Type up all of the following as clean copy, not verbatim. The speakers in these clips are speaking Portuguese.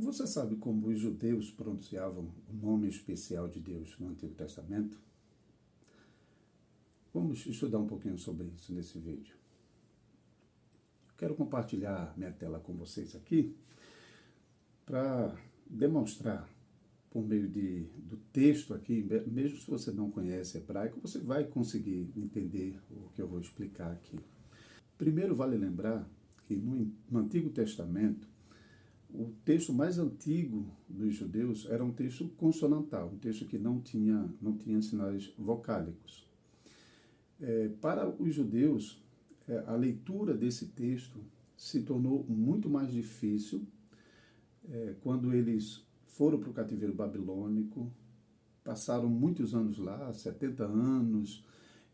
Você sabe como os judeus pronunciavam o nome especial de Deus no Antigo Testamento? Vamos estudar um pouquinho sobre isso nesse vídeo. Quero compartilhar minha tela com vocês aqui para demonstrar, por meio do texto aqui, mesmo se você não conhece hebraico, você vai conseguir entender o que eu vou explicar aqui. Primeiro, vale lembrar que no Antigo Testamento, o texto mais antigo dos judeus era um texto consonantal, um texto que não tinha sinais vocálicos. Para os judeus, a leitura desse texto se tornou muito mais difícil quando eles foram para o cativeiro babilônico, passaram muitos anos lá, 70 anos,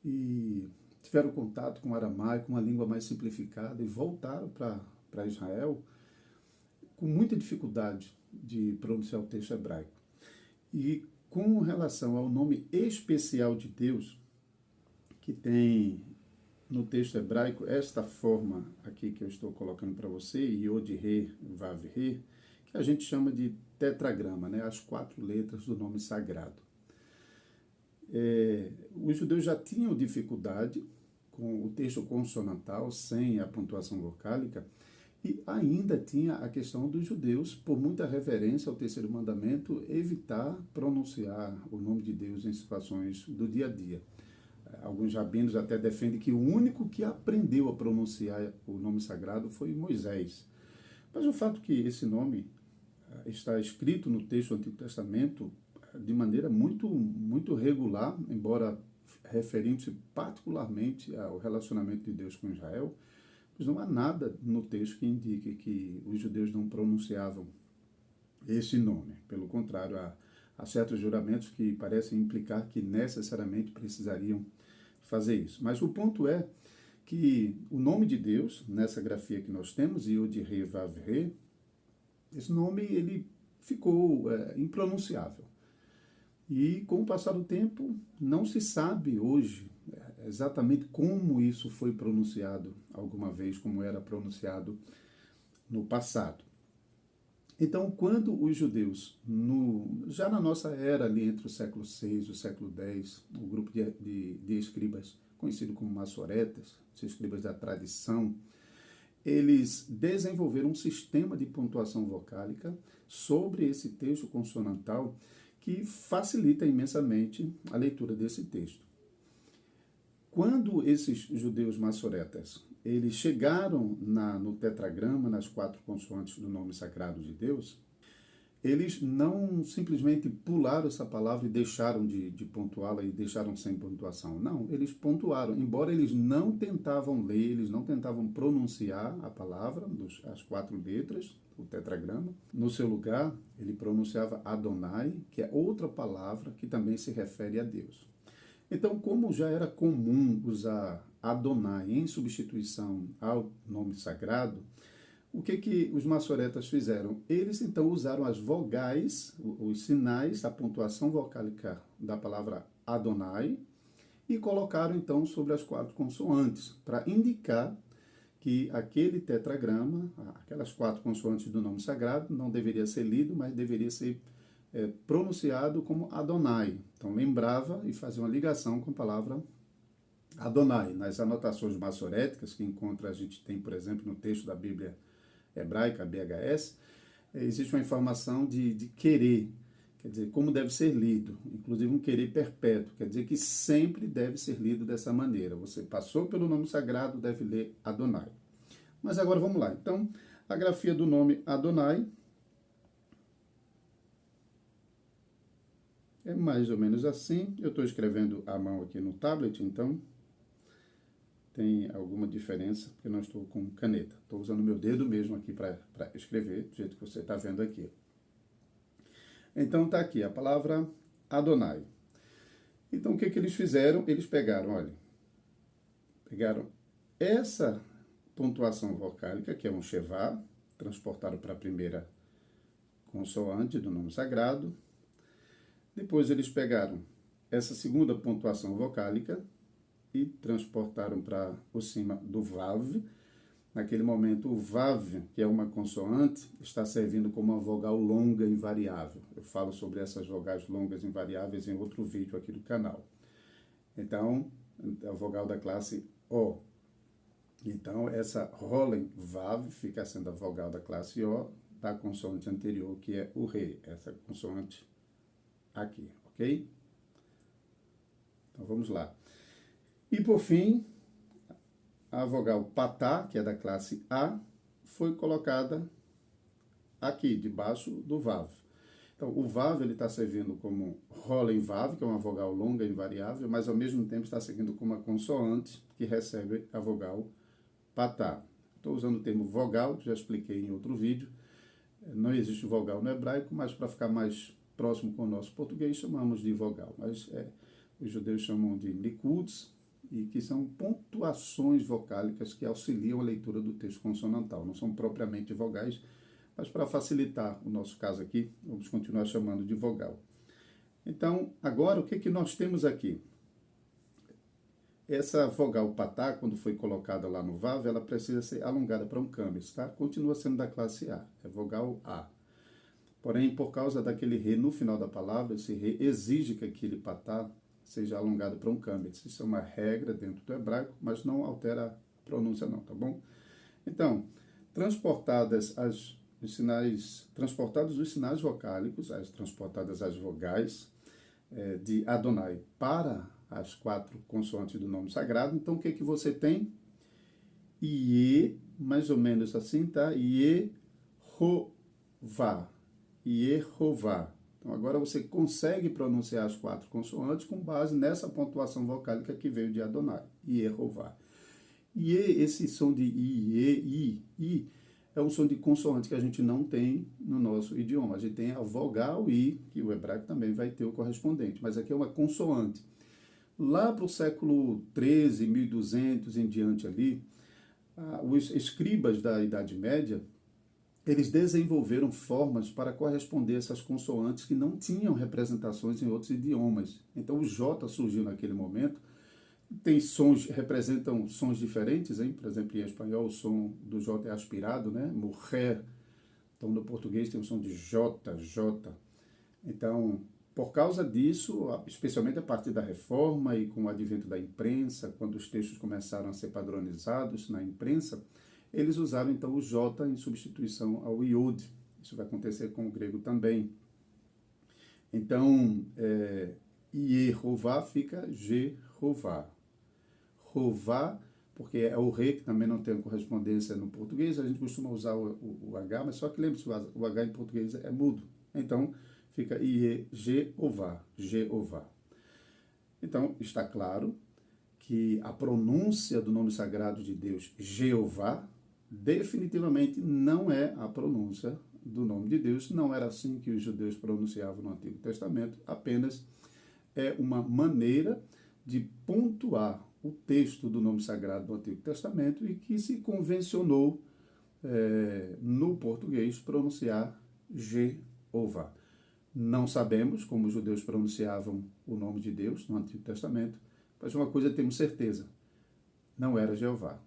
e tiveram contato com o aramaico, uma língua mais simplificada, e voltaram para Israel com muita dificuldade de pronunciar o texto hebraico. E com relação ao nome especial de Deus, que tem no texto hebraico esta forma aqui que eu estou colocando para você, Yod-He, Vav-He, que a gente chama de tetragrama, né? As 4 letras do nome sagrado. Os judeus já tinham dificuldade com o texto consonantal, sem a pontuação vocálica, e ainda tinha a questão dos judeus, por muita reverência ao terceiro mandamento, evitar pronunciar o nome de Deus em situações do dia a dia. Alguns rabinos até defendem que o único que aprendeu a pronunciar o nome sagrado foi Moisés. Mas o fato que esse nome está escrito no texto do Antigo Testamento de maneira muito regular, embora referindo-se particularmente ao relacionamento de Deus com Israel, mas não há nada no texto que indique que os judeus não pronunciavam esse nome. Pelo contrário, há certos juramentos que parecem implicar que necessariamente precisariam fazer isso. Mas o ponto é que o nome de Deus, nessa grafia que nós temos, Yod-He, Vav-He, esse nome ele ficou impronunciável. E com o passar do tempo, não se sabe hoje exatamente como isso foi pronunciado alguma vez, como era pronunciado no passado. Então, quando os judeus, já na nossa era, ali entre o século VI e o século X, o grupo de escribas, conhecido como maçoretas, os escribas da tradição, eles desenvolveram um sistema de pontuação vocálica sobre esse texto consonantal que facilita imensamente a leitura desse texto. Quando esses judeus maçoretas eles chegaram no tetragrama, nas 4 consoantes do nome sagrado de Deus, eles não simplesmente pularam essa palavra e deixaram de pontuá-la e deixaram sem pontuação. Não, eles pontuaram. Embora eles não tentavam ler, eles não tentavam pronunciar a palavra, as 4 letras, o tetragrama. No seu lugar, ele pronunciava Adonai, que é outra palavra que também se refere a Deus. Então, como já era comum usar Adonai em substituição ao nome sagrado, o que os maçoretas fizeram? Eles, então, usaram as vogais, os sinais, a pontuação vocálica da palavra Adonai, e colocaram, então, sobre as 4 consoantes, para indicar que aquele tetragrama, aquelas 4 consoantes do nome sagrado, não deveria ser lido, mas deveria ser pronunciado como Adonai. Então, lembrava e fazia uma ligação com a palavra Adonai. Nas anotações maçoréticas que a gente tem, por exemplo, no texto da Bíblia hebraica, BHS, existe uma informação de querer, quer dizer, como deve ser lido, inclusive um querer perpétuo, quer dizer que sempre deve ser lido dessa maneira. Você passou pelo nome sagrado, deve ler Adonai. Mas agora vamos lá. Então, a grafia do nome Adonai é mais ou menos assim. Eu estou escrevendo à mão aqui no tablet, então tem alguma diferença, porque não estou com caneta. Estou usando meu dedo mesmo aqui para escrever, do jeito que você está vendo aqui. Então está aqui a palavra Adonai. Então o que eles fizeram? Eles pegaram essa pontuação vocálica, que é um Shevá, transportaram para a primeira consoante do nome sagrado. Depois eles pegaram essa segunda pontuação vocálica e transportaram para o cima do Vav. naquele momento o vav, que é uma consoante, está servindo como uma vogal longa invariável. Eu falo sobre essas vogais longas invariáveis em outro vídeo aqui do canal. Então, a vogal da classe O. Então, essa Rollen Vav fica sendo a vogal da classe O da consoante anterior, que é o Re, essa consoante aqui, ok? Então, vamos lá. E, por fim, a vogal Patá, que é da classe A, foi colocada aqui, debaixo do Vav. Então, o Vav está servindo como Rollen Vav, que é uma vogal longa e invariável, mas, ao mesmo tempo, está seguindo como uma consoante que recebe a vogal Patá. Estou usando o termo vogal, já expliquei em outro vídeo. Não existe vogal no hebraico, mas para ficar mais próximo com o nosso português, chamamos de vogal. Mas os judeus chamam de nikuds, e que são pontuações vocálicas que auxiliam a leitura do texto consonantal. Não são propriamente vogais, mas para facilitar o nosso caso aqui, vamos continuar chamando de vogal. Então, agora, o que nós temos aqui? Essa vogal patá, quando foi colocada lá no Vav, ela precisa ser alongada para um câmbio, tá? Continua sendo da classe A, é vogal A. Porém, por causa daquele re no final da palavra, esse re exige que aquele patá seja alongado para um câmbio. Isso é uma regra dentro do hebraico, mas não altera a pronúncia não, tá bom? Então, transportados os sinais vocálicos, transportadas as vogais de Adonai para as 4 consoantes do nome sagrado. Então, o que você tem? Ie, mais ou menos assim, tá? Yehová. Yehová. Então, agora você consegue pronunciar as 4 consoantes com base nessa pontuação vocálica que veio de Adonai. Yehová. Esse som de I, é um som de consoante que a gente não tem no nosso idioma. A gente tem a vogal I, que o hebraico também vai ter o correspondente, mas aqui é uma consoante. Lá para o século 13, 1200 em diante ali, os escribas da Idade Média, eles desenvolveram formas para corresponder a essas consoantes que não tinham representações em outros idiomas. Então o J surgiu naquele momento. Tem sons, representam sons diferentes, hein? Por exemplo, em espanhol o som do J é aspirado, né? Mujer. Então no português tem o som de J, J. Então, por causa disso, especialmente a partir da Reforma e com o advento da imprensa, quando os textos começaram a ser padronizados na imprensa, eles usaram então o J em substituição ao Iod. Isso vai acontecer com o grego também. Então, Yehová fica Jehová. Rová, porque é o re, que também não tem correspondência no português, a gente costuma usar o H, mas só que lembre-se, o H em português é mudo. Então, fica Jeová, Jeová. Então, está claro que a pronúncia do nome sagrado de Deus, Jeová, definitivamente não é a pronúncia do nome de Deus. Não era assim que os judeus pronunciavam no Antigo Testamento, apenas é uma maneira de pontuar o texto do nome sagrado do Antigo Testamento e que se convencionou no português pronunciar Jeová. Não sabemos como os judeus pronunciavam o nome de Deus no Antigo Testamento, mas uma coisa temos certeza, não era Jeová,